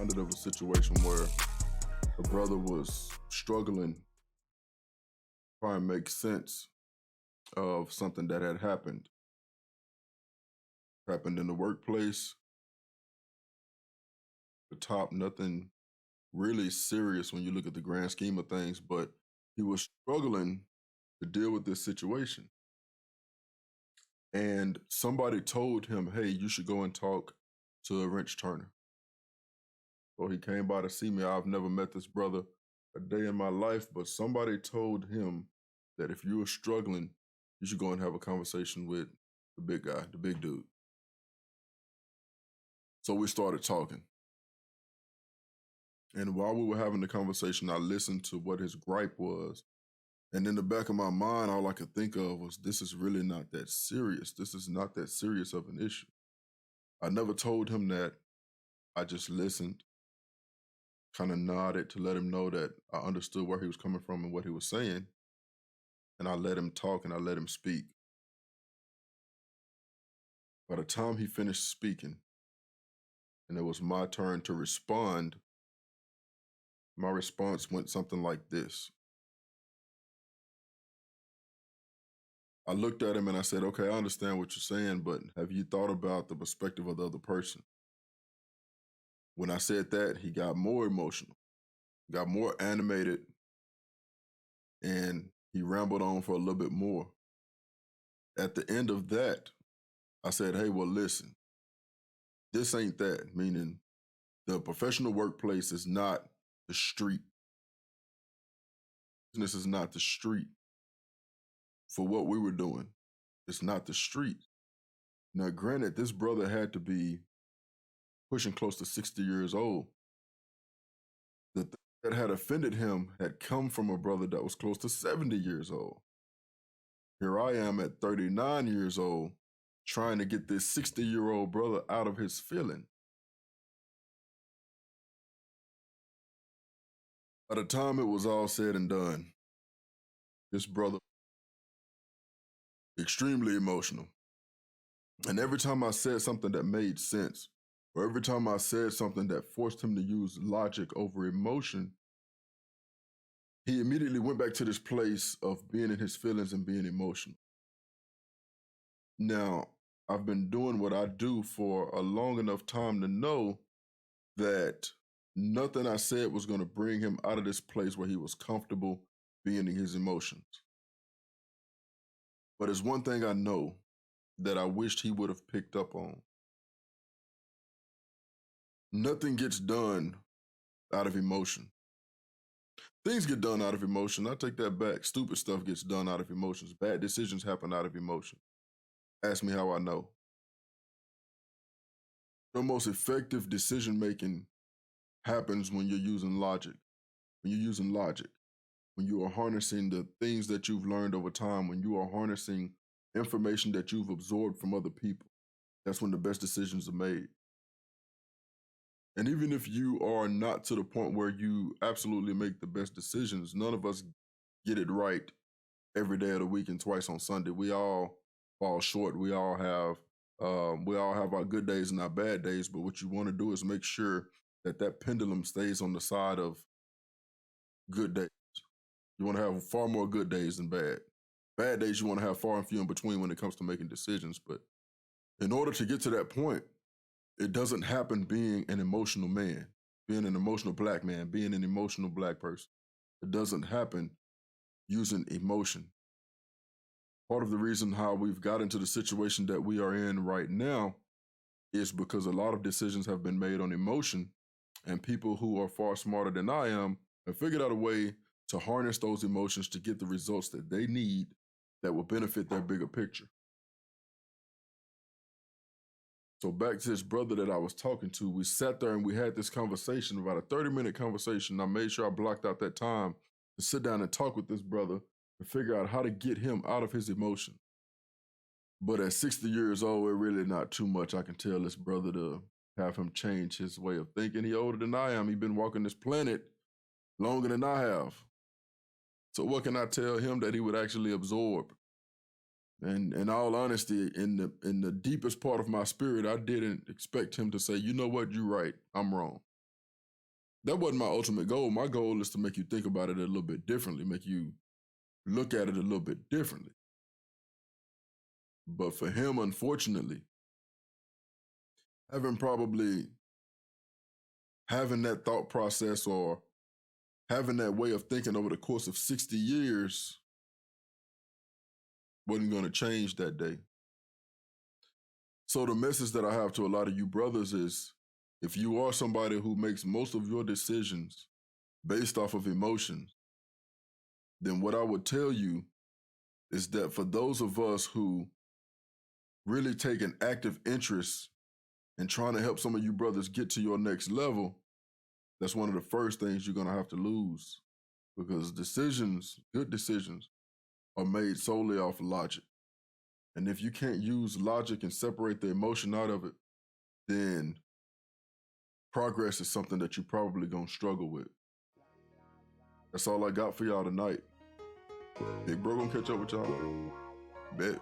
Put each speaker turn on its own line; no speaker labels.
reminded of a situation where a brother was struggling to try and make sense of something that had happened in the workplace. The top, nothing really serious when you look at the grand scheme of things, but he was struggling to deal with this situation. And somebody told him, hey, you should go and talk to a Wrench Turner. So he came by to see me. I've never met this brother a day in my life, but somebody told him that if you were struggling, you should go and have a conversation with the big guy, the big dude. So we started talking. And while we were having the conversation, I listened to what his gripe was. And in the back of my mind, all I could think of was, this is really not that serious. This is not that serious of an issue. I never told him that. I just listened, kind of nodded to let him know that I understood where he was coming from and what he was saying. And I let him talk and I let him speak. By the time he finished speaking, and it was my turn to respond, my response went something like this. I looked at him and I said, okay, I understand what you're saying, but have you thought about the perspective of the other person? When I said that, he got more emotional, got more animated, and he rambled on for a little bit more. At the end of that, I said, hey, well, listen, this ain't that, meaning the professional workplace is not the street. Business is not the street. For what we were doing, it's not the street. Now, granted, this brother had to be pushing close to 60 years old. The thing that had offended him had come from a brother that was close to 70 years old. Here I am at 39 years old, trying to get this 60-year-old brother out of his feeling. By the time it was all said and done, this brother extremely emotional. And every time I said something that made sense, or every time I said something that forced him to use logic over emotion, he immediately went back to this place of being in his feelings and being emotional. Now, I've been doing what I do for a long enough time to know that nothing I said was going to bring him out of this place where he was comfortable being in his emotions. But it's one thing I know that I wished he would have picked up on. Nothing gets done out of emotion. Things get done out of emotion. I take that back. Stupid stuff gets done out of emotions. Bad decisions happen out of emotion. Ask me how I know. The most effective decision making happens when you're using logic. When you're using logic. When you are harnessing the things that you've learned over time. When you are harnessing information that you've absorbed from other people. That's when the best decisions are made. And even if you are not to the point where you absolutely make the best decisions, none of us get it right every day of the week and twice on Sunday. We all fall short. We all have our good days and our bad days. But what you want to do is make sure that that pendulum stays on the side of good days. You want to have far more good days than bad. Bad days you want to have far and few in between when it comes to making decisions. But in order to get to that point, it doesn't happen being an emotional man, being an emotional black man, being an emotional black person. It doesn't happen using emotion. Part of the reason how we've got into the situation that we are in right now is because a lot of decisions have been made on emotion, and people who are far smarter than I am have figured out a way to harness those emotions to get the results that they need that will benefit their bigger picture. So back to this brother that I was talking to, we sat there and we had this conversation, about a 30-minute conversation. I made sure I blocked out that time to sit down and talk with this brother and figure out how to get him out of his emotion. But at 60 years old, we're really not too much I can tell this brother to have him change his way of thinking. He's older than I am. He's been walking this planet longer than I have. So what can I tell him that he would actually absorb? And in all honesty, in the deepest part of my spirit, I didn't expect him to say, you know what, you're right, I'm wrong. that wasn't my ultimate goal. My goal is to make you think about it a little bit differently, make you look at it a little bit differently. But for him, unfortunately, having that thought process or having that way of thinking over the course of 60 years wasn't going to change that day. So the message that I have to a lot of you brothers is, if you are somebody who makes most of your decisions based off of emotions, then what I would tell you is that for those of us who really take an active interest in trying to help some of you brothers get to your next level, that's one of the first things you're going to have to lose, because good decisions, are made solely off logic. And if you can't use logic and separate the emotion out of it, then progress is something that you're probably going to struggle with. That's all I got for y'all tonight. Big bro gonna catch up with y'all. Bet.